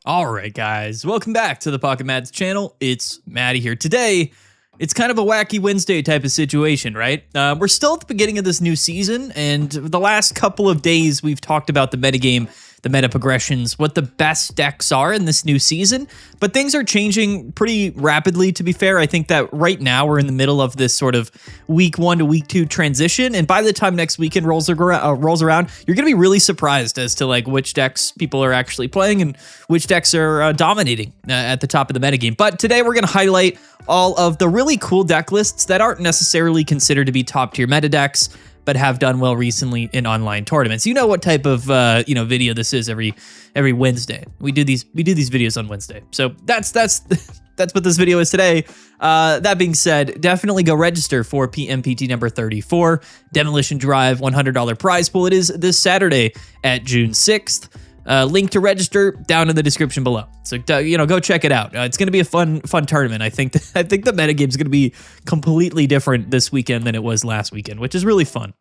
All right, guys, welcome back to the Pocket Mads channel. It's Maddie here. Today, it's kind of a wacky Wednesday type of situation, right? We're still at the beginning of this new season, and the last couple of days, we've talked about the metagame, the meta progressions, what the best decks are in this new season, but things are changing pretty rapidly, to be fair. I think that right now we're in the middle of this sort of week 1 to week 2 transition, and by the time next weekend rolls around, you're gonna be really surprised as to like which decks people are actually playing and which decks are dominating at the top of the metagame. But today we're gonna highlight all of the really cool deck lists that aren't necessarily considered to be top tier meta decks, but have done well recently in online tournaments. You know what type of video this is every Wednesday. We do these videos on Wednesday. So that's what this video is today. That being said, definitely go register for PMPT number 34, Demolition Drive $100 prize pool. It is this Saturday at June 6th. Link to register down in the description below. So go check it out. It's going to be a fun tournament. I think the metagame is going to be completely different this weekend than it was last weekend, which is really fun.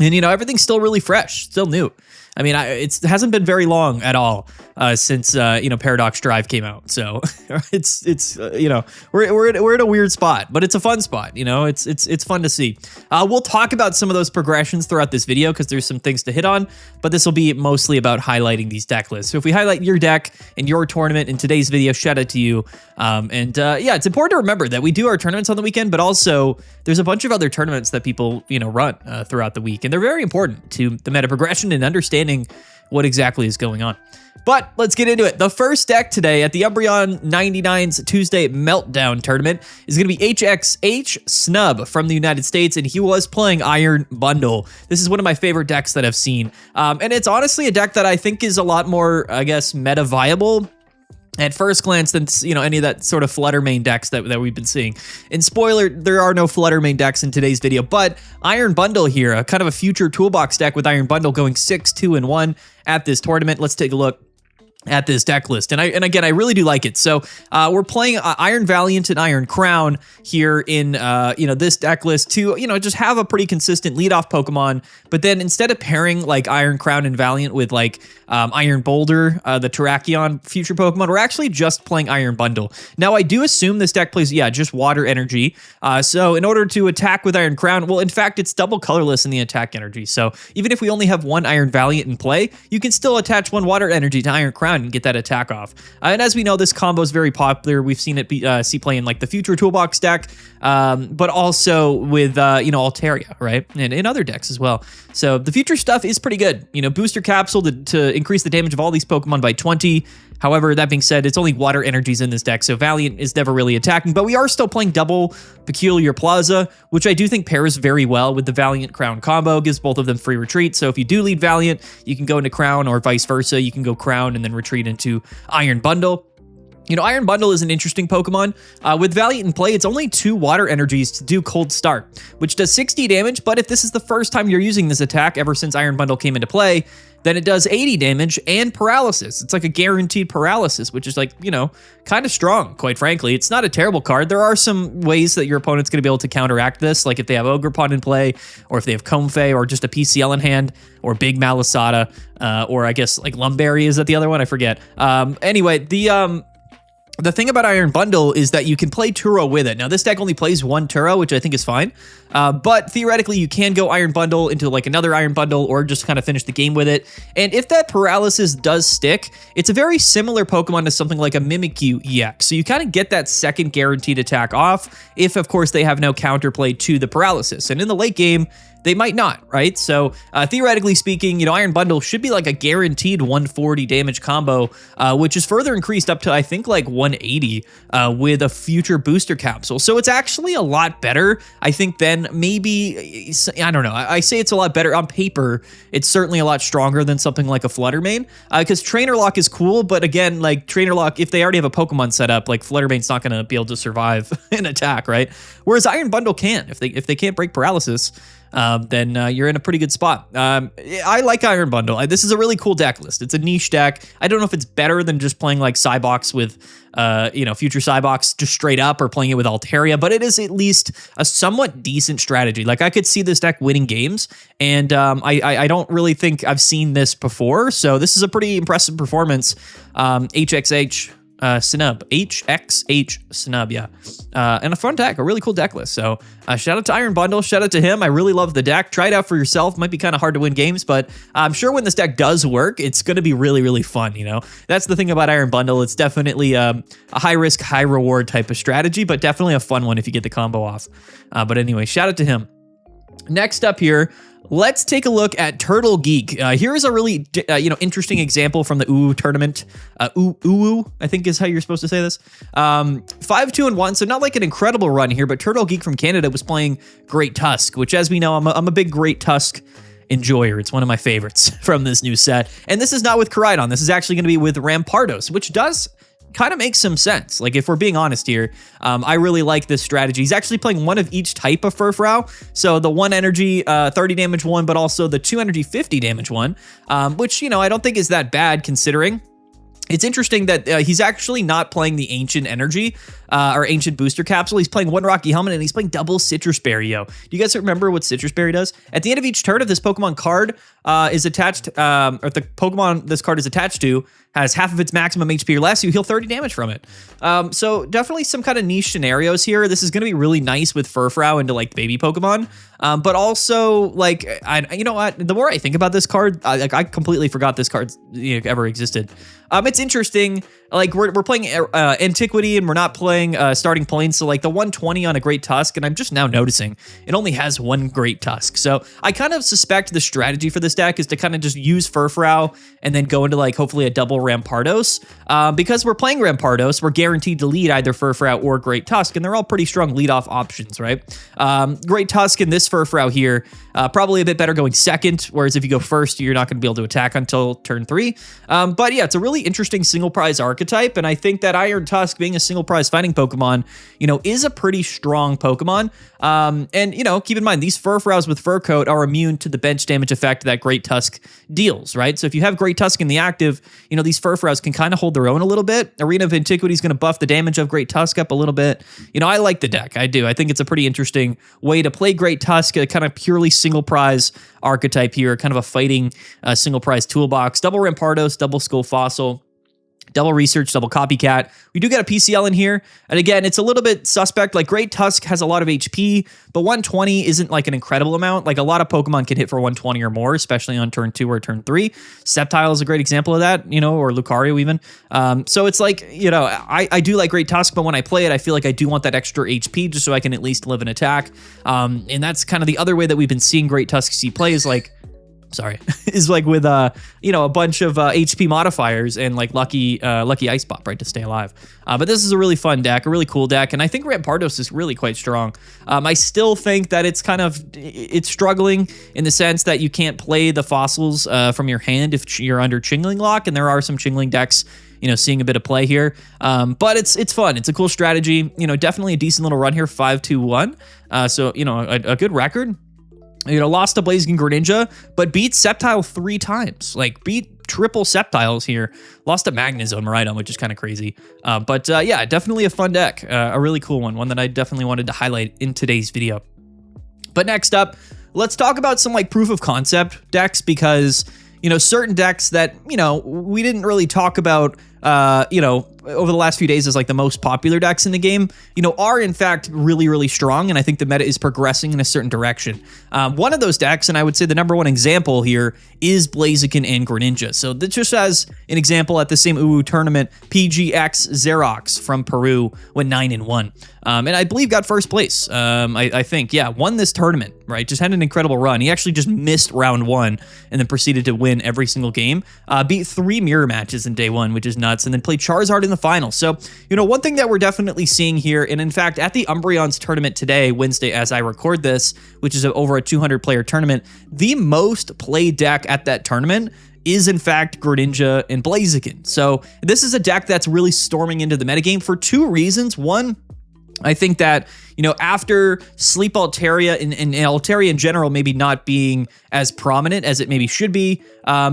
And everything's still really fresh, still new. I mean, it hasn't been very long at all since Paradox Drive came out. So we're in a weird spot, but it's a fun spot. It's fun to see. We'll talk about some of those progressions throughout this video because there's some things to hit on, but this will be mostly about highlighting these deck lists. So if we highlight your deck and your tournament in today's video, shout out to you. Yeah, it's important to remember that we do our tournaments on the weekend, but also there's a bunch of other tournaments that people run throughout the week, and they're very important to the meta progression and understanding what exactly is going on. But let's get into it. The first deck today at the Umbreon 99's Tuesday Meltdown tournament is going to be HXH Snub from the United States, and he was playing Iron Bundle. This is one of my favorite decks that I've seen, and it's honestly a deck that I think is a lot more, I guess, meta viable at first glance than any of that sort of Flutter main decks that we've been seeing. And spoiler, there are no Flutter main decks in today's video, but Iron Bundle here, a kind of a future toolbox deck with Iron Bundle going 6-2-1 at this tournament. Let's take a look at this deck list. And again, I really do like it. So we're playing Iron Valiant and Iron Crown here in this deck list to just have a pretty consistent leadoff Pokemon. But then instead of pairing like Iron Crown and Valiant with like Iron Boulder, the Terrakion future Pokemon, we're actually just playing Iron Bundle. Now I do assume this deck plays just water energy. So in order to attack with Iron Crown, well, in fact, it's double colorless in the attack energy. So even if we only have one Iron Valiant in play, you can still attach one water energy to Iron Crown and get that attack off. And as we know, this combo is very popular. We've seen it see play in like the future toolbox deck, but also with Altaria, right, and in other decks as well. So the future stuff is pretty good. Booster Capsule to increase the damage of all these Pokemon by 20. However, that being said, it's only water energies in this deck, so Valiant is never really attacking, but we are still playing double Peculiar Plaza, which I do think pairs very well with the Valiant Crown combo, gives both of them free retreat. So if you do lead Valiant, you can go into Crown, or vice versa. You can go Crown and then retreat into Iron Bundle. Iron Bundle is an interesting Pokemon. With Valiant in play, it's only 2 water energies to do Cold Start, which does 60 damage, but if this is the first time you're using this attack ever since Iron Bundle came into play, then it does 80 damage and paralysis. It's like a guaranteed paralysis, which is like, kind of strong, quite frankly. It's not a terrible card. There are some ways that your opponent's going to be able to counteract this, like if they have Ogerpon in play, or if they have Comfey, or just a PCL in hand, or Big Malasada, or I guess like Lumberry, is that the other one? I forget. Anyway, the thing about Iron Bundle is that you can play Turo with it. Now, this deck only plays 1 Turo, which I think is fine. But theoretically, you can go Iron Bundle into like another Iron Bundle or just kind of finish the game with it. And if that paralysis does stick, it's a very similar Pokemon to something like a Mimikyu EX. So you kind of get that second guaranteed attack off if, of course, they have no counterplay to the paralysis. And in the late game, they might not, right? So theoretically speaking, Iron Bundle should be like a guaranteed 140 damage combo, which is further increased up to, I think, like 180 with a future booster capsule. So it's actually a lot better, I think, than maybe, I don't know. I say it's a lot better on paper. It's certainly a lot stronger than something like a Flutter main, because Trainer Lock is cool, but again, like Trainer Lock, if they already have a Pokemon set up, like Flutter main's not going to be able to survive an attack, right? Whereas Iron Bundle can, if they can't break paralysis. then you're in a pretty good spot. I like Iron Bundle. This is a really cool deck list. It's a niche deck. I don't know if it's better than just playing like Cybox with, Future Cybox just straight up, or playing it with Altaria, but it is at least a somewhat decent strategy. Like, I could see this deck winning games, and I don't really think I've seen this before, so this is a pretty impressive performance. HXH Snub, HXH Snub, yeah. And a fun deck, a really cool deck list. So shout out to Iron Bundle, shout out to him. I really love the deck. Try it out for yourself. Might be kind of hard to win games, but I'm sure when this deck does work, it's going to be really, really fun, you know? That's the thing about Iron Bundle. It's definitely a high risk, high reward type of strategy, but definitely a fun one if you get the combo off. But anyway, shout out to him. Next up here, let's take a look at Turtle Geek. Here is a really, interesting example from the UU tournament. UU, I think is how you're supposed to say this. 5-2-1, so not like an incredible run here, but Turtle Geek from Canada was playing Great Tusk, which, as we know, I'm a big Great Tusk enjoyer. It's one of my favorites from this new set. And this is not with Koraidon. This is actually going to be with Rampardos, which does kind of makes some sense. Like, if we're being honest here, I really like this strategy. He's actually playing one of each type of Furfrou. So the 1 energy, 30 damage one, but also the 2 energy, 50 damage one, which, I don't think is that bad considering. It's interesting that he's actually not playing the Ancient Energy or Ancient Booster Capsule. He's playing 1 Rocky Helmet, and he's playing double Citrus Berry, yo. Do you guys remember what Citrus Berry does? At the end of each turn, if this Pokemon card is attached, or if the Pokemon this card is attached to has half of its maximum HP or less, you heal 30 damage from it. So definitely some kind of niche scenarios here. This is going to be really nice with Furfrou into like baby Pokemon. But also, like, you know what? The more I think about this card, I completely forgot this card ever existed. It's interesting. Like, we're playing Antiquity, and we're not playing Starting Plains, so like the 120 on a Great Tusk, and I'm just now noticing it only has 1 Great Tusk. So I kind of suspect the strategy for this deck is to kind of just use Furfrou and then go into like hopefully a double Rampardos. Because we're playing Rampardos, we're guaranteed to lead either Furfrou or Great Tusk, and they're all pretty strong leadoff options, right? Great Tusk and this Furfrou here, probably a bit better going second, whereas if you go first, you're not going to be able to attack until turn 3. But yeah, it's a really interesting single prize archetype, and I think that Iron Tusk, being a single prize fighting Pokemon, is a pretty strong Pokemon. And keep in mind, these Furfrous with Fur Coat are immune to the bench damage effect that Great Tusk deals, right? So if you have Great Tusk in the active, these Furfrous can kind of hold their own a little bit. Arena of Antiquity is going to buff the damage of Great Tusk up a little bit. I like the deck. I do. I think it's a pretty interesting way to play Great Tusk, a kind of purely single prize archetype here, kind of a fighting single prize toolbox. Double Rampardos, double Skull Fossil, double Research, double Copycat. We do get a PCL in here. And again, it's a little bit suspect. Like, Great Tusk has a lot of HP, but 120 isn't like an incredible amount. Like, a lot of Pokemon can hit for 120 or more, especially on turn 2 or turn 3. Sceptile is a great example of that, or Lucario even. So it's like, I do like Great Tusk, but when I play it, I feel like I do want that extra HP just so I can at least live an attack. And that's kind of the other way that we've been seeing Great Tusk see play is like, is like with a bunch of HP modifiers and like lucky Ice Pop, right, to stay alive. But this is a really fun deck, a really cool deck, and I think Rampardos is really quite strong. I still think that it's struggling in the sense that you can't play the fossils from your hand if you're under Chingling Lock, and there are some Chingling decks seeing a bit of play here. But it's fun. It's a cool strategy. Definitely a decent little run here, 5-2-1. So a good record. Lost to Blaziken Greninja, but beat Sceptile 3 times. Like, beat triple Sceptiles here. Lost to Magnezone Maridon, which is kind of crazy. But yeah, definitely a fun deck. A really cool one that I definitely wanted to highlight in today's video. But next up, let's talk about some like proof of concept decks, because certain decks that we didn't really talk about over the last few days as like the most popular decks in the game, are in fact really, really strong. And I think the meta is progressing in a certain direction. One of those decks, and I would say the number one example here, is Blaziken and Greninja. So this just as an example, at the same UU tournament, PGX Xerox from Peru went 9-1. And I believe got first place. I think, yeah, won this tournament, right? Just had an incredible run. He actually just missed round 1 and then proceeded to win every single game. Beat 3 mirror matches in day 1, which is nuts, and then played Charizard in the final. So, one thing that we're definitely seeing here, and in fact, at the Umbreon's tournament today, Wednesday, as I record this, which is over a 200-player tournament, the most played deck at that tournament is in fact Greninja and Blaziken. So this is a deck that's really storming into the metagame for 2 reasons. One, I think that, you know, after Sleep Altaria and Altaria in general maybe not being as prominent as it maybe should be,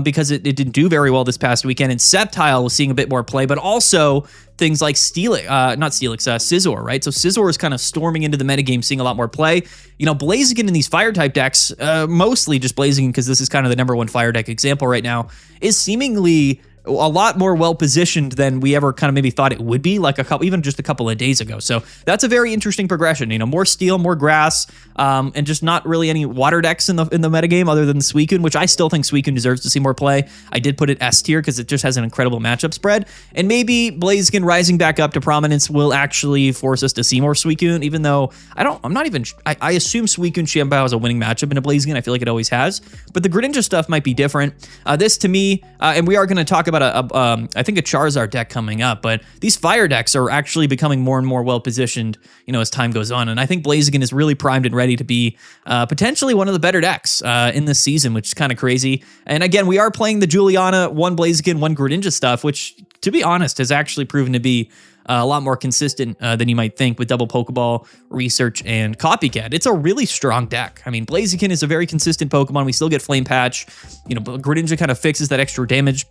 because it didn't do very well this past weekend, and Sceptile was seeing a bit more play, but also things like Scizor, right? So Scizor is kind of storming into the metagame, seeing a lot more play. You know, Blaziken in these fire type decks, mostly just Blaziken because this is kind of the #1 fire deck example right now, is seemingly a lot more well-positioned than we ever kind of maybe thought it would be, like even just a couple of days ago. So that's a very interesting progression. You know, more steel, more grass, and just not really any water decks in the metagame other than Suicune, which I still think Suicune deserves to see more play. I did put it S tier because it just has an incredible matchup spread. And maybe Blaziken rising back up to prominence will actually force us to see more Suicune, even though I assume Suicune Xianbao has a winning matchup in a Blaziken. I feel like it always has. But the Greninja stuff might be different. This to me, and we are going to talk about I think a Charizard deck coming up, but these fire decks are actually becoming more and more well-positioned, you know, as time goes on. And I think Blaziken is really primed and ready to be potentially one of the better decks in this season, which is kind of crazy. And again, we are playing the Juliana, 1 Blaziken, 1 Greninja stuff, which, to be honest, has actually proven to be a lot more consistent than you might think with double Pokeball, Research, and Copycat. It's a really strong deck. I mean, Blaziken is a very consistent Pokemon. We still get Flame Patch. You know, Greninja kind of fixes that extra damage,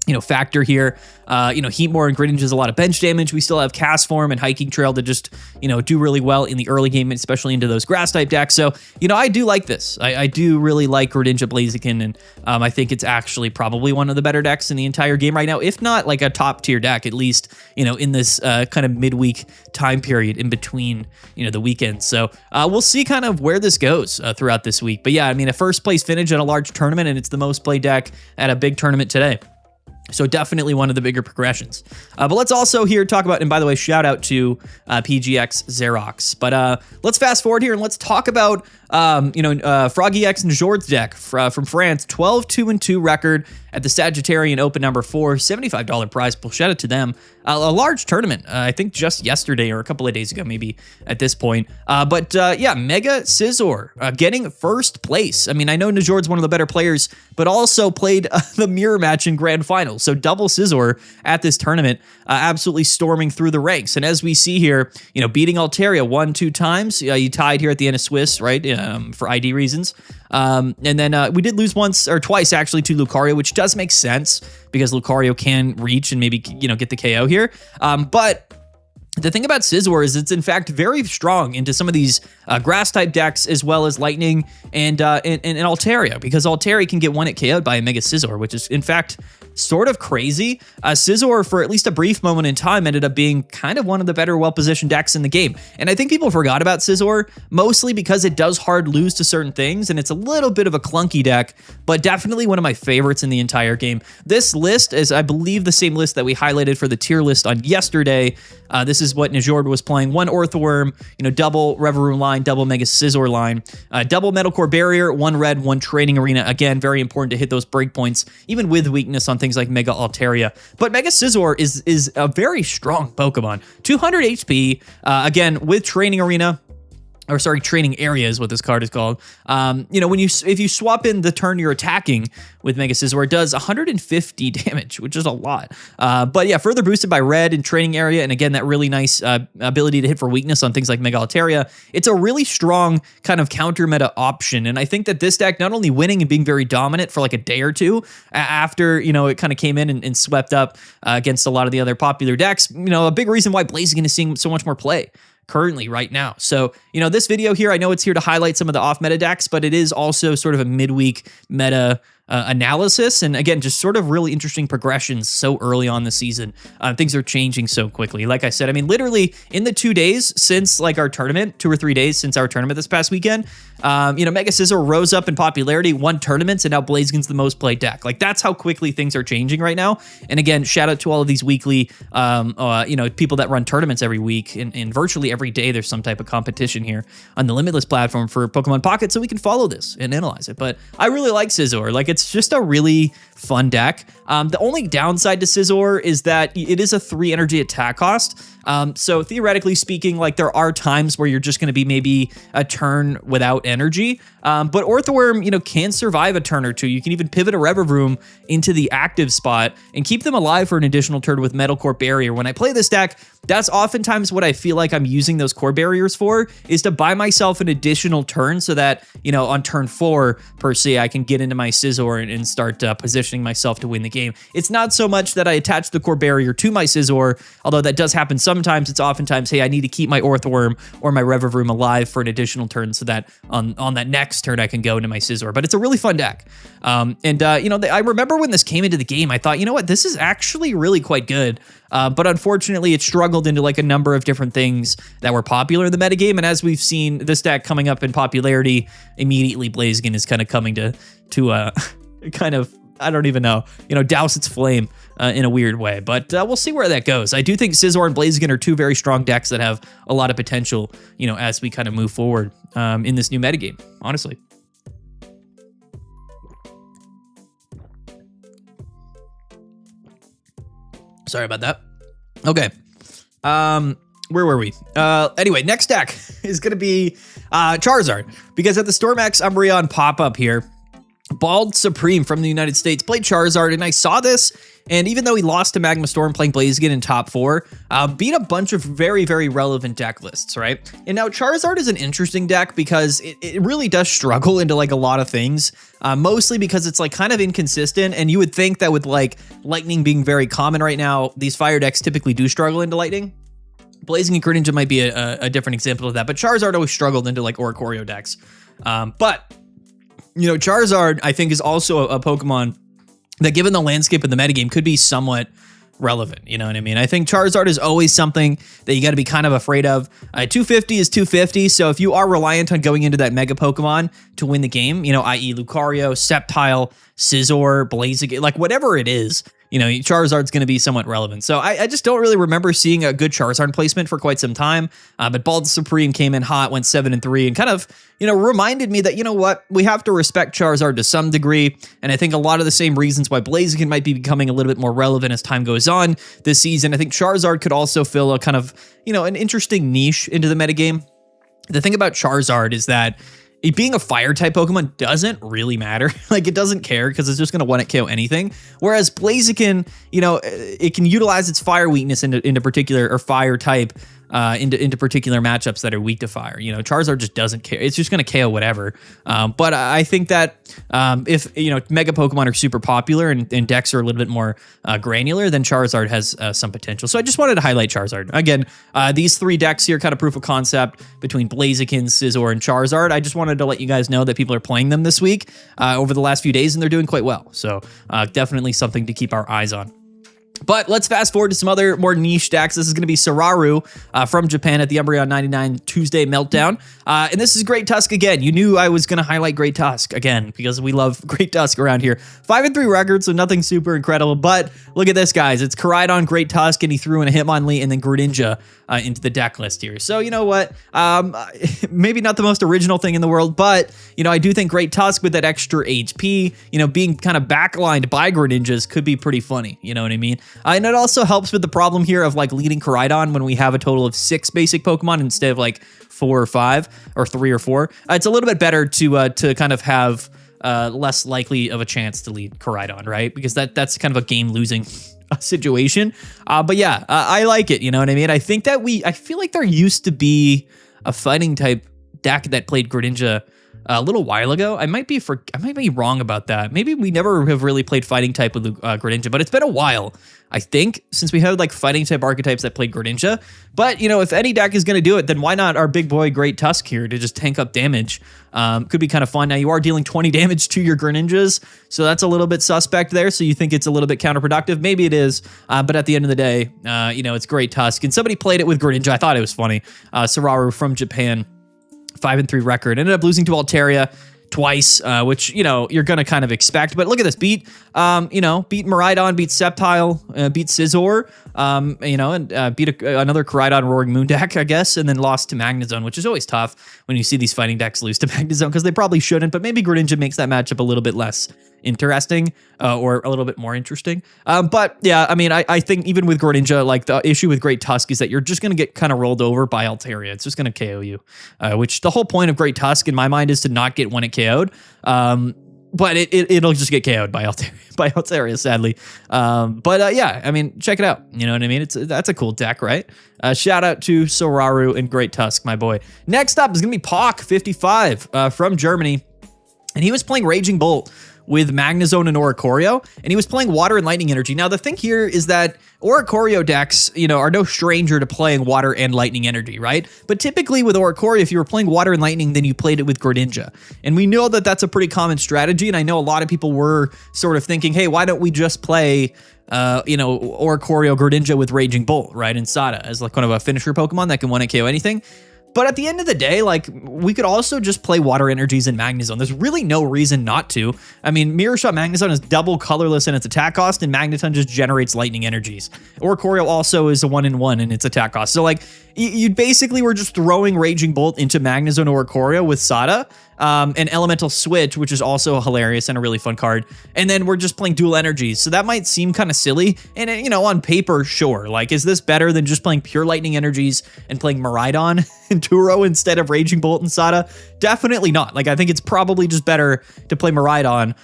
you know, factor here. You know, Heatmore and Greninja is a lot of bench damage. We still have Cast Form and Hiking Trail to just, you know, do really well in the early game, especially into those grass type decks. So, you know, I do like this. I do really like Greninja Blaziken, and I think it's actually probably one of the better decks in the entire game right now, if not like a top tier deck, at least, you know, in this kind of midweek time period in between, you know, the weekends. So we'll see kind of where this goes throughout this week. But yeah, I mean, a first place finish at a large tournament, and it's the most played deck at a big tournament today. So definitely one of the bigger progressions. But let's also here talk about, and by the way, shout out to PGX Xerox. But let's fast forward here and let's talk about, Froggy X and Jord's deck from France. 12-2-2 record at the Sagittarian Open #4, $75 prize pool. Shout out to them. A large tournament, I think just yesterday or a couple of days ago, maybe at this point. Yeah, Mega Scizor getting first place. I mean, I know Najord's one of the better players, but also played the mirror match in grand finals. So double Scizor at this tournament, absolutely storming through the ranks. And as we see here, you know, beating Altaria 1-2 times. You tied here at the end of Swiss, right? For ID reasons. And then we did lose once or twice actually to Lucario, which does make sense because Lucario can reach and maybe, you know, get the KO here. But the thing about Scizor is it's in fact very strong into some of these grass type decks as well as Lightning and Altaria, because Altaria can get 1-hit KO'd by a Mega Scizor, which is in fact sort of crazy. Scizor, for at least a brief moment in time, ended up being kind of one of the better well-positioned decks in the game. And I think people forgot about Scizor, mostly because it does hard lose to certain things, and it's a little bit of a clunky deck, but definitely one of my favorites in the entire game. This list is, I believe, the same list that we highlighted for the tier list on yesterday. This is what Najord was playing. 1 Orthworm, you know, double Revavroom line, double Mega Scizor line, double Metalcore Barrier, 1 red, 1 Training Arena. Again, very important to hit those breakpoints, even with weakness on things like Mega Altaria. But Mega Scizor is a very strong Pokemon. 200 HP, again, with Training Arena. Or sorry, Training Area is what this card is called. You know, if you swap in the turn you're attacking with Mega Scizor, it does 150 damage, which is a lot. But yeah, further boosted by red and Training Area, and again, that really nice ability to hit for weakness on things like Mega Altaria. It's a really strong kind of counter meta option, and I think that this deck not only winning and being very dominant for like a day or two after, you know, it kind of came in and swept up against a lot of the other popular decks, you know, a big reason why Blaziken is seeing so much more play currently right now. So, you know, this video here, I know it's here to highlight some of the off-meta decks, but it is also sort of a midweek meta analysis. And again, just sort of really interesting progressions so early on the season. Things are changing so quickly. Like I said, I mean, literally in the 2 days since like our tournament, 2 or 3 days since our tournament this past weekend, you know, Mega Scizor rose up in popularity, won tournaments, and now Blaziken's the most played deck. Like, that's how quickly things are changing right now. And again, shout out to all of these weekly, you know, people that run tournaments every week, and virtually every day there's some type of competition here on the Limitless platform for Pokemon Pocket, so we can follow this and analyze it. But I really like Scizor. Like, it's just a really fun deck. The only downside to Scizor is that it is a 3 energy attack cost. So theoretically speaking, like there are times where you're just going to be maybe a turn without energy. But Orthworm, can survive a turn or two. You can even pivot a Revavroom into the active spot and keep them alive for an additional turn with Metal Core Barrier. When I play this deck, that's oftentimes what I feel like I'm using those core barriers for, is to buy myself an additional turn so that, on turn 4, per se, I can get into my Scizor and start positioning myself to win the game. It's not so much that I attach the core barrier to my Scizor, although that does happen sometimes. It's oftentimes, hey, I need to keep my Orthworm or my Revavroom alive for an additional turn so that on that next turn I can go into my Scizor. But it's a really fun deck. I remember when this came into the game, I thought, you know what, this is actually really quite good. But unfortunately, it struggled into like a number of different things that were popular in the metagame. And as we've seen this deck coming up in popularity, immediately Blaziken is kind of coming to kind of, I don't even know, douse its flame in a weird way. But we'll see where that goes. I do think Scizor and Blaziken are two very strong decks that have a lot of potential, as we kind of move forward in this new metagame, honestly. Sorry about that. Okay. Where were we? Anyway, next deck is going to be Charizard, because at the Stormax Umbreon pop-up here, Bald Supreme from the United States played Charizard, and I saw this, and even though he lost to Magma Storm playing Blaziken in top 4, beat a bunch of very, very relevant deck lists, right? And now Charizard is an interesting deck because it really does struggle into like a lot of things, mostly because it's like kind of inconsistent, and you would think that with like Lightning being very common right now, these fire decks typically do struggle into Lightning. Blaziken and Greninja might be a different example of that, but Charizard always struggled into like Oricorio decks. But Charizard, I think, is also a Pokemon that, given the landscape of the metagame, could be somewhat relevant. You know what I mean? I think Charizard is always something that you got to be kind of afraid of. 250 is 250, so if you are reliant on going into that Mega Pokemon to win the game, i.e. Lucario, Sceptile, Scizor, Blaziken, like whatever it is, Charizard's going to be somewhat relevant. So I just don't really remember seeing a good Charizard placement for quite some time. But Bald Supreme came in hot, went 7-3, and kind of, reminded me that, what, we have to respect Charizard to some degree. And I think a lot of the same reasons why Blaziken might be becoming a little bit more relevant as time goes on this season. I think Charizard could also fill a kind of, an interesting niche into the metagame. The thing about Charizard is that it being a fire type Pokemon doesn't really matter. Like, it doesn't care because it's just going to one-hit KO anything. Whereas Blaziken, it can utilize its fire weakness into particular, or fire type into particular matchups that are weak to fire. Charizard just doesn't care. It's just going to KO whatever. But I think that if Mega Pokemon are super popular and decks are a little bit more granular, then Charizard has some potential. So I just wanted to highlight Charizard. Again, these 3 decks here, kind of proof of concept between Blaziken, Scizor, and Charizard. I just wanted to let you guys know that people are playing them this week over the last few days, and they're doing quite well. So definitely something to keep our eyes on. But let's fast forward to some other more niche decks. This is going to be Sararu from Japan at the Umbreon 99 Tuesday Meltdown. And this is Great Tusk again. You knew I was going to highlight Great Tusk again because we love Great Tusk around here. 5-3 record, so nothing super incredible. But look at this, guys. It's Koraidon, Great Tusk, and he threw in a Hitmonlee and then Greninja into the deck list here. So you know what? Maybe not the most original thing in the world, but I do think Great Tusk with that extra HP, being kind of backlined by Greninjas could be pretty funny. You know what I mean? And it also helps with the problem here of like leading Koraidon when we have a total of 6 basic Pokemon instead of like 4 or 5 or 3 or 4. It's a little bit better to kind of have less likely of a chance to lead Koraidon, right? Because that's kind of a game losing situation. But yeah, I like it. You know what I mean? I think that I feel like there used to be a fighting type deck that played Greninja a little while ago. I might be wrong about that. Maybe we never have really played fighting type with Greninja, but it's been a while, I think, since we had like fighting type archetypes that played Greninja. But if any deck is going to do it, then why not our big boy Great Tusk here to just tank up damage? Could be kind of fun. Now you are dealing 20 damage to your Greninjas, so that's a little bit suspect there. So you think it's a little bit counterproductive? Maybe it is, but at the end of the day, it's Great Tusk. And somebody played it with Greninja. I thought it was funny. Sararu from Japan. 5-3 record. Ended up losing to Altaria twice, which, you're going to kind of expect. But look at this. Beat Miraidon, beat Sceptile, beat Scizor, and beat another Koraidon Roaring Moon deck, I guess, and then lost to Magnezone, which is always tough when you see these fighting decks lose to Magnezone because they probably shouldn't, but maybe Greninja makes that matchup a little bit less interesting or a little bit more interesting. But yeah, I mean, I think even with Greninja, like the issue with Great Tusk is that you're just going to get kind of rolled over by Altaria. It's just going to KO you, which the whole point of Great Tusk in my mind is to not get one it KO'd. But it'll just get KO'd by Altaria, sadly. Yeah, I mean, check it out. You know what I mean? That's a cool deck, right? Shout out to Soraru and Great Tusk, my boy. Next up is gonna be Pock 55 from Germany, and he was playing Raging Bolt with Magnezone and Oricorio, and he was playing Water and Lightning Energy. Now, the thing here is that Oricorio decks, you know, are no stranger to playing Water and Lightning Energy, right? But typically with Oricorio, if you were playing Water and Lightning, then you played it with Greninja. And we know that that's a pretty common strategy, and I know a lot of people were sort of thinking, hey, why don't we just play Oricorio Greninja with Raging Bolt, right, and Sada as like kind of a finisher Pokemon that can one-hit KO anything. But at the end of the day, like, we could also just play Water Energies in Magnezone. There's really no reason not to. I mean, Mirror Shot Magnezone is double colorless in its attack cost, and Magneton just generates lightning energies. Oricorio also is a 1-in-1 in its attack cost. So, like, you basically were just throwing Raging Bolt into Magnezone or Oricorio with Sada, and Elemental Switch, which is also hilarious and a really fun card. And then we're just playing dual energies. So that might seem kind of silly. And, you know, on paper, sure. Like, is this better than just playing pure lightning energies and playing Miraidon and Turo instead of Raging Bolt and Sada? Definitely not. Like, I think it's probably just better to play Miraidon.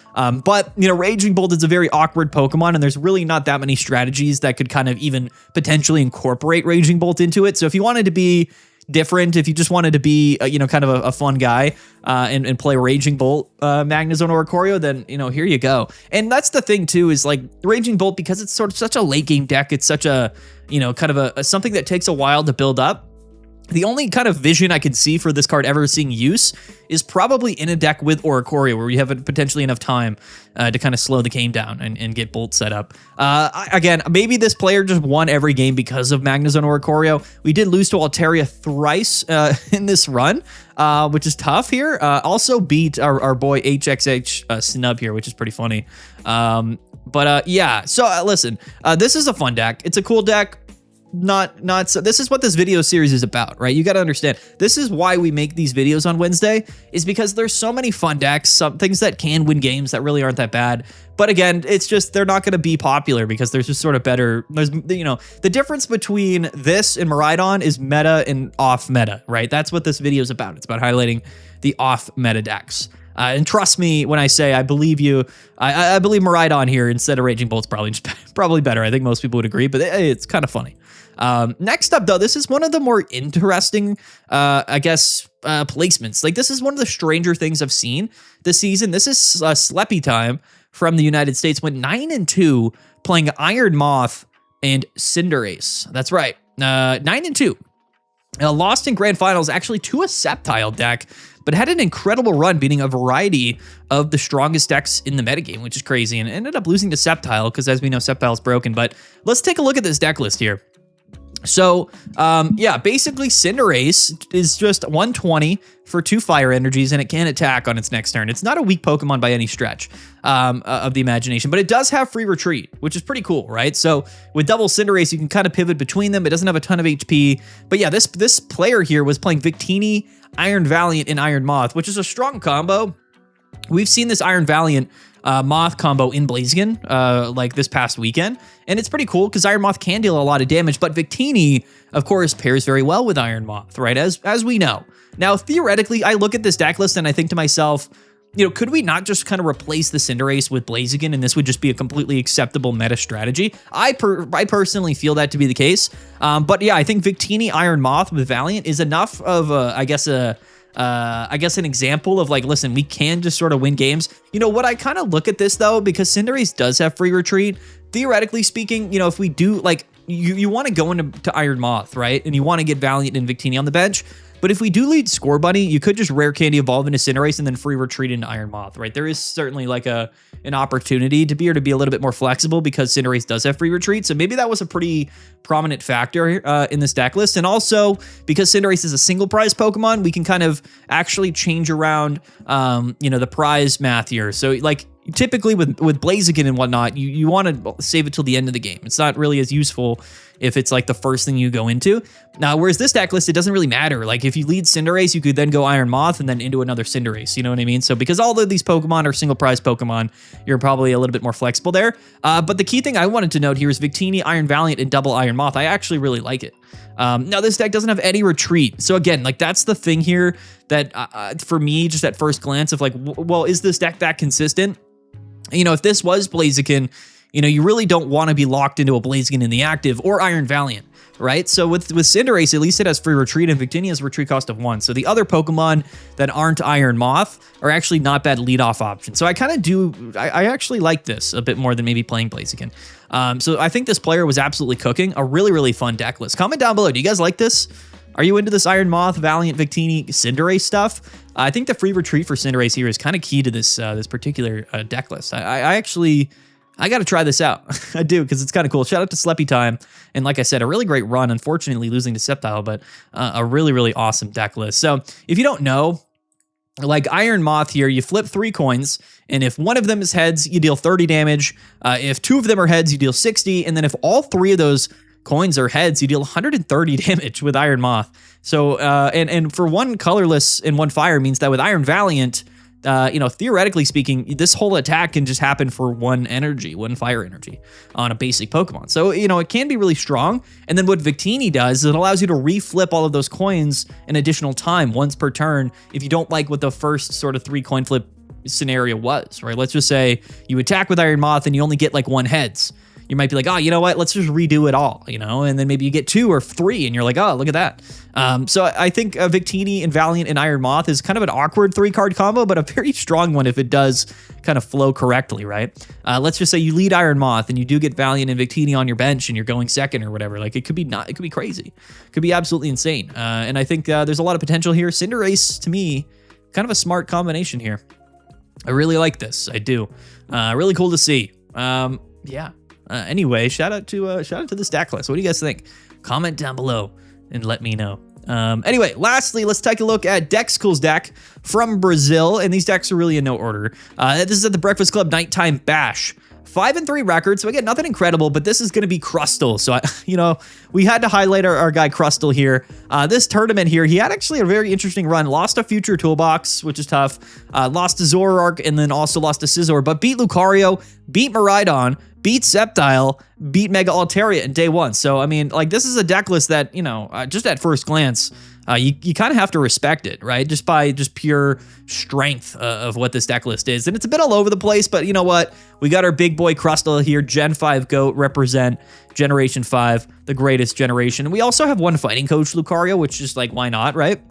But, you know, Raging Bolt is a very awkward Pokemon, and there's really not that many strategies that could kind of even potentially incorporate Raging Bolt into it. So if you wanted to be different, if you just wanted to be, you know, kind of a fun guy and play Raging Bolt, Magnezone or Oricorio, then, you know, here you go. And that's the thing too, is like Raging Bolt, because it's sort of such a late game deck, it's such a, you know, kind of a something that takes a while to build up. The only kind of vision I can see for this card ever seeing use is probably in a deck with Oricorio, where you have potentially enough time to kind of slow the game down and get Bolt set up. Again, maybe this player just won every game because of Magnezone Oricorio. We did lose to Altaria thrice in this run, which is tough here. Also beat our boy HXH Snub here, which is pretty funny. Yeah, so listen, this is a fun deck. It's a cool deck. Not so. This is what this video series is about, right? You got to understand, this is why we make these videos on Wednesday, is because there's so many fun decks, some things that can win games that really aren't that bad. But again, it's just, they're not going to be popular because there's just sort of better, there's, you know, the difference between this and Miraidon is meta and off meta, right? That's what this video is about. It's about highlighting the off meta decks. And trust me when I say I believe you. I believe Miraidon here instead of Raging Bolt's probably better. I think most people would agree, but it's kind of funny. Next up, though, this is one of the more interesting, I guess, placements. Like, this is one of the stranger things I've seen this season. This is Sleppy Time from the United States. Went 9-2 playing Iron Moth and Cinderace. That's right, 9-2. Lost in Grand Finals actually to a Sceptile deck, but had an incredible run beating a variety of the strongest decks in the metagame, which is crazy, and ended up losing to Sceptile because, as we know, Sceptile's broken. But let's take a look at this deck list here. So, yeah, basically Cinderace is just 120 for 2 fire energies, and it can attack on its next turn. It's not a weak Pokemon by any stretch of the imagination, but it does have free retreat, which is pretty cool, right? So with double Cinderace, you can kind of pivot between them. It doesn't have a ton of HP, but yeah, this player here was playing Victini, Iron Valiant, and Iron Moth, which is a strong combo. We've seen this Iron Valiant Moth combo in Blaziken like this past weekend, and it's pretty cool because Iron Moth can deal a lot of damage, but Victini, of course, pairs very well with Iron Moth, right, as we know. Now, theoretically, I look at this deck list and I think to myself, you know, could we not just kind of replace the Cinderace with Blaziken, and this would just be a completely acceptable meta strategy? I personally feel that to be the case, but yeah, I think Victini Iron Moth with Valiant is enough of I guess an example of like, listen, we can just sort of win games. You know what, I kind of look at this though, because Cinderace does have free retreat. Theoretically speaking, you know, if we do, like, you want to go into Iron Moth, right? And you want to get Valiant and Victini on the bench. But if we do lead Score Bunny, you could just Rare Candy evolve into Cinderace and then free retreat into Iron Moth, right? There is certainly like an opportunity to be a little bit more flexible because Cinderace does have free retreat. So maybe that was a pretty prominent factor in this deck list. And also, because Cinderace is a single prize Pokemon, we can kind of actually change around, you know, the prize math here. So like, typically with Blaziken and whatnot, you want to save it till the end of the game. It's not really as useful if it's like the first thing you go into. Now, whereas this deck list, it doesn't really matter. Like if you lead Cinderace, you could then go Iron Moth and then into another Cinderace, you know what I mean? So because all of these Pokemon are single prize Pokemon, you're probably a little bit more flexible there. But the key thing I wanted to note here is Victini, Iron Valiant, and double Iron Moth. I actually really like it. Now this deck doesn't have any retreat. So again, like that's the thing here that for me, just at first glance of like, well, is this deck that consistent? You know, if this was Blaziken, you know, you really don't want to be locked into a Blaziken in the active or Iron Valiant, right? So with Cinderace, at least it has free retreat, and Victini has retreat cost of 1. So the other Pokemon that aren't Iron Moth are actually not bad leadoff options. So I kind of do, I actually like this a bit more than maybe playing Blaziken. So I think this player was absolutely cooking. A really, really fun deck list. Comment down below. Do you guys like this? Are you into this Iron Moth, Valiant, Victini, Cinderace stuff? I think the free retreat for Cinderace here is kind of key to this this particular deck list. I got to try this out. I do, because it's kind of cool. Shout out to Sleepy Time. And like I said, a really great run, unfortunately losing to Sceptile, but a really, really awesome deck list. So if you don't know, like Iron Moth here, you flip 3 coins, and if one of them is heads, you deal 30 damage. If 2 of them are heads, you deal 60. And then if all 3 of those coins are heads, you deal 130 damage with Iron Moth. So, and for 1 colorless and 1 fire means that with Iron Valiant, you know, theoretically speaking, this whole attack can just happen for 1 energy, 1 fire energy on a basic Pokemon. So, you know, it can be really strong. And then what Victini does is it allows you to reflip all of those coins an additional time, once per turn, if you don't like what the first sort of 3 coin flip scenario was, right? Let's just say you attack with Iron Moth and you only get like 1 heads. You might be like, oh, you know what? Let's just redo it all, you know? And then maybe you get 2 or 3 and you're like, oh, look at that. So I think Victini and Valiant and Iron Moth is kind of an awkward 3-card combo, but a very strong one if it does kind of flow correctly, right? Let's just say you lead Iron Moth and you do get Valiant and Victini on your bench and you're going second or whatever. Like it could be crazy. It could be absolutely insane. And I think there's a lot of potential here. Cinderace, to me, kind of a smart combination here. I really like this. I do. Really cool to see. Yeah. Anyway, shout out to this deck list. What do you guys think? Comment down below and let me know. Anyway, lastly, let's take a look at Dexcool's deck from Brazil, and these decks are really in no order. This is at the Breakfast Club Nighttime Bash. 5-3 record, so again, nothing incredible, but this is going to be Crustle. So, you know, we had to highlight our guy Crustle here. This tournament here, he had actually a very interesting run. Lost a Future Toolbox, which is tough. Lost to Zoroark, and then also lost to Scizor, but beat Lucario, beat Koraidon, beat Sceptile, beat Mega Altaria in day 1. So, I mean, like, this is a deck list that, you know, just at first glance, you kind of have to respect it, right? Just by pure strength of what this deck list is. And it's a bit all over the place, but you know what? We got our big boy Crustle here, Gen 5 GOAT, represent Generation 5, the greatest generation. And we also have 1 Fighting Coach Lucario, which is like, why not, right?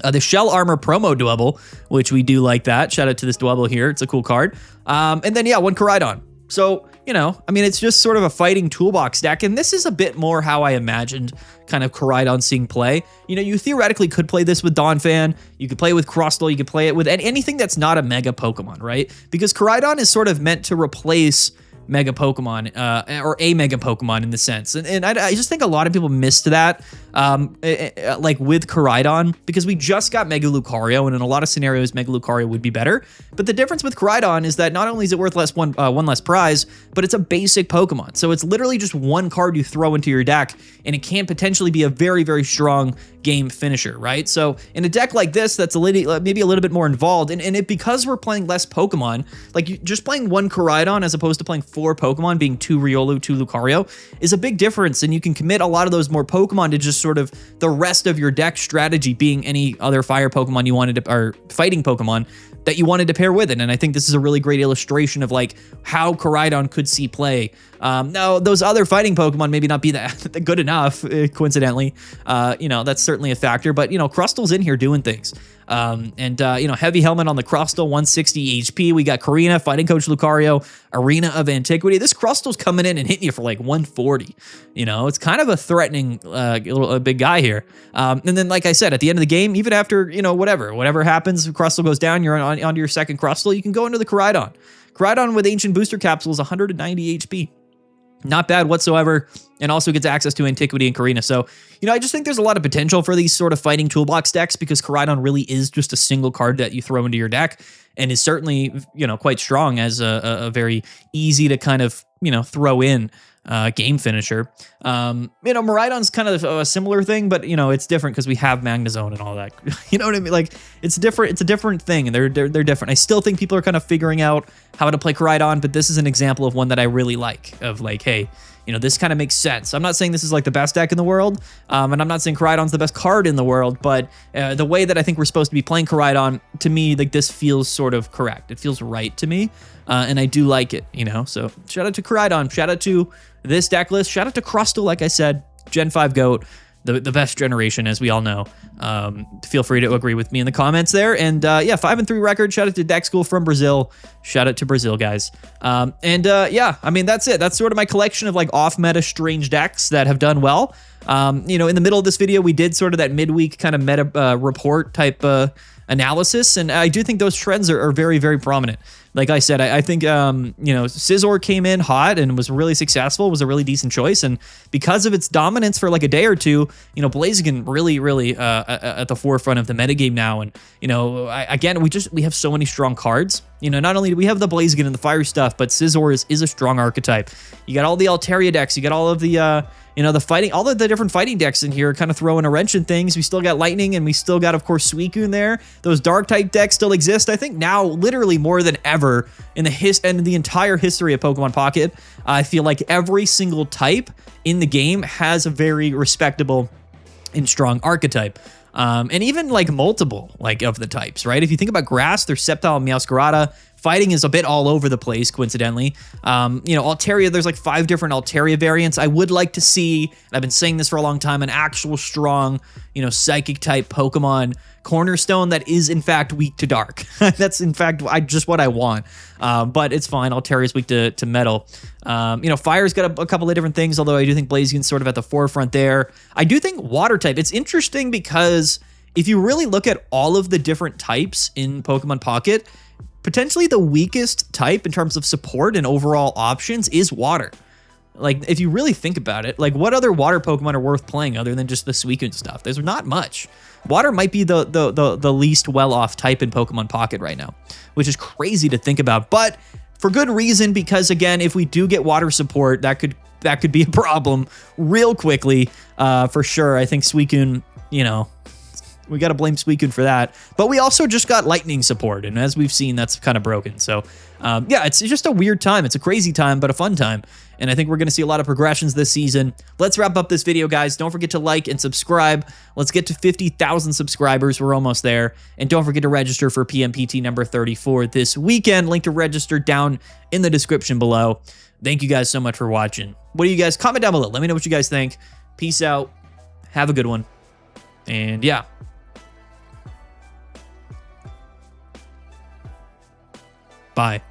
The Shell Armor promo Dwebble, which we do like that. Shout out to this Dwebble here. It's a cool card. And then, yeah, 1 Koraidon. So, you know, I mean, it's just sort of a fighting toolbox deck, and this is a bit more how I imagined kind of Koraidon seeing play. You know, you theoretically could play this with Donphan, you could play it with Crustle, you could play it with anything that's not a Mega Pokemon, right? Because Koraidon is sort of meant to replace Mega Pokemon, or a Mega Pokemon in the sense. And I just think a lot of people missed that, like with Koraidon, because we just got Mega Lucario, and in a lot of scenarios, Mega Lucario would be better. But the difference with Koraidon is that not only is it worth one less prize, but it's a basic Pokemon. So it's literally just 1 card you throw into your deck, and it can potentially be a very, very strong game finisher, right? So in a deck like this, that's maybe a little bit more involved, and because we're playing less Pokemon, like just playing 1 Koraidon as opposed to playing 4 Pokemon, being 2 Riolu, 2 Lucario, is a big difference, and you can commit a lot of those more Pokemon to just sort of the rest of your deck strategy being any other fire Pokemon you wanted to, or fighting Pokemon that you wanted to pair with it. And I think this is a really great illustration of like how Koraidon could see play. Now, those other fighting Pokemon maybe not be that good enough, coincidentally. You know, that's certainly a factor, but you know, Crustle's in here doing things. You know, Heavy Helmet on the Crustle, 160 HP. We got Karina, Fighting Coach Lucario, Arena of Antiquity. This Crustle's coming in and hitting you for like 140. You know, it's kind of a threatening a big guy here. And then, like I said, at the end of the game, even after, you know, whatever happens, Crustle goes down, you're onto your second Crustle, you can go into the Koraidon. Koraidon with Ancient Booster Capsules, 190 HP. Not bad whatsoever, and also gets access to Antiquity and Karina. So, you know, I just think there's a lot of potential for these sort of fighting toolbox decks because Koraidon really is just a single card that you throw into your deck and is certainly, you know, quite strong as a very easy to kind of you know, throw in game finisher. You know, Miraidon's kind of a similar thing, but you know, it's different because we have Magnezone and all that. You know what I mean? Like, it's different. It's a different thing, and they're different. I still think people are kind of figuring out how to play Koraidon, but this is an example of one that I really like. Of like, hey, you know, this kind of makes sense. I'm not saying this is like the best deck in the world, and I'm not saying Koraidon's the best card in the world, but the way that I think we're supposed to be playing Koraidon, to me, like this feels sort of correct. It feels right to me, and I do like it, you know? So shout out to Koraidon, shout out to this deck list, shout out to Crustle, like I said, Gen 5 GOAT, the best generation, as we all know. Feel free to agree with me in the comments there. And yeah, 5-3 record. Shout out to Deck School from Brazil. Shout out to Brazil, guys. Yeah, I mean, that's it. That's sort of my collection of like off-meta strange decks that have done well. You know, in the middle of this video, we did sort of that midweek kind of meta report type analysis, and I do think those trends are very, very prominent. Like I said, I think, you know, Scizor came in hot and was really successful, was a really decent choice. And because of its dominance for like a day or two, you know, Blaziken really at the forefront of the metagame now. And, you know, again, we have so many strong cards. You know, not only do we have the Blaziken and the fire stuff, but Scizor is a strong archetype. You got all the Altaria decks, you got all of the, you know, the fighting, all of the different fighting decks in here kind of throwing a wrench in things. We still got Lightning, and we still got, of course, Suicune there. Those dark type decks still exist. I think now, literally more than ever in the entire history of Pokemon Pocket, I feel like every single type in the game has a very respectable and strong archetype. And even like multiple like of the types, right? If you think about grass, there's Sceptile, Meowscarada. Fighting is a bit all over the place, coincidentally. You know, Altaria, there's like 5 different Altaria variants. I would like to see, and I've been saying this for a long time, an actual strong, you know, psychic type Pokemon cornerstone that is in fact weak to dark. That's in fact just what I want. But it's fine. Altaria's weak to metal. You know, Fire's got a couple of different things, although I do think Blaziken's sort of at the forefront there. I do think water type, it's interesting because if you really look at all of the different types in Pokemon Pocket, potentially the weakest type in terms of support and overall options is water. Like, if you really think about it, like, what other water Pokemon are worth playing other than just the Suicune stuff? There's not much. Water might be the least well-off type in Pokemon Pocket right now, which is crazy to think about, but for good reason, because, again, if we do get water support, that could be a problem real quickly, for sure. I think Suicune, you know, we got to blame Suicune for that. But we also just got lightning support, and as we've seen, that's kind of broken. So, yeah, it's just a weird time. It's a crazy time, but a fun time. And I think we're going to see a lot of progressions this season. Let's wrap up this video, guys. Don't forget to like and subscribe. Let's get to 50,000 subscribers. We're almost there. And don't forget to register for PMPT number 34 this weekend. Link to register down in the description below. Thank you guys so much for watching. What do you guys, comment down below. Let me know what you guys think. Peace out. Have a good one. And yeah. Bye.